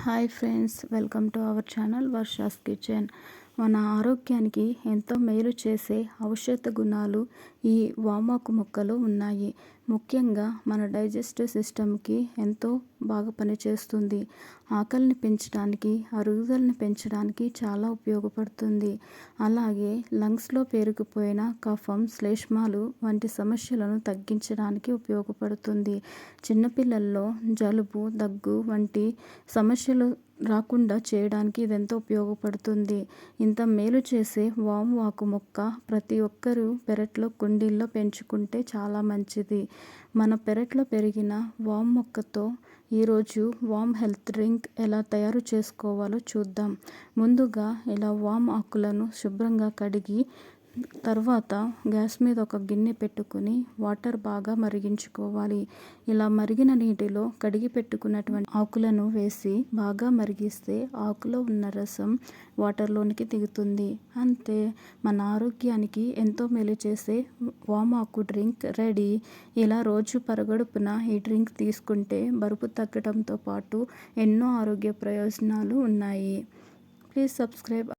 Hi friends, welcome to our channel Varsha's Kitchen. మన ఆరోగ్యానికి ఎంతో మేలు చేసే ఔషధ గుణాలు ఈ వామాకు మొక్కలో ఉన్నాయి. ముఖ్యంగా మన డైజెస్టివ్ సిస్టమ్కి ఎంతో బాగా పనిచేస్తుంది. ఆకలిని పెంచడానికి, అరుగుదలని పెంచడానికి చాలా ఉపయోగపడుతుంది. అలాగే లంగ్స్లో పేరుకుపోయిన కఫం, శ్లేష్మాలు వంటి సమస్యలను తగ్గించడానికి ఉపయోగపడుతుంది. చిన్నపిల్లల్లో జలుబు, దగ్గు వంటి సమస్యలు రాకుండా చేయడానికి ఇదెంతో ఉపయోగపడుతుంది. ఇంత మేలు చేసే వాము ఆకు మొక్క ప్రతి ఒక్కరూ పెరట్లో, కుండీల్లో పెంచుకుంటే చాలా మంచిది. మన పెరట్లో పెరిగిన వాము మొక్కతో ఈరోజు వామ్ హెల్త్ డ్రింక్ ఎలా తయారు చేసుకోవాలో చూద్దాం. ముందుగా ఇలా వామ్ ఆకులను శుభ్రంగా కడిగి తర్వాత గ్యాస్ మీద ఒక గిన్నె పెట్టుకుని వాటర్ బాగా మరిగించుకోవాలి. ఇలా మరిగిన నీటిలో కడిగి పెట్టుకున్నటువంటి ఆకులను వేసి బాగా మరిగిస్తే ఆకులో ఉన్న రసం వాటర్లోనికి దిగుతుంది. అంతే, మన ఆరోగ్యానికి ఎంతో మేలు చేసే వామాకు డ్రింక్ రెడీ. ఇలా రోజు పరగడుపున ఈ డ్రింక్ తీసుకుంటే బరువు తగ్గడంతో పాటు ఎన్నో ఆరోగ్య ప్రయోజనాలు ఉన్నాయి. Please subscribe.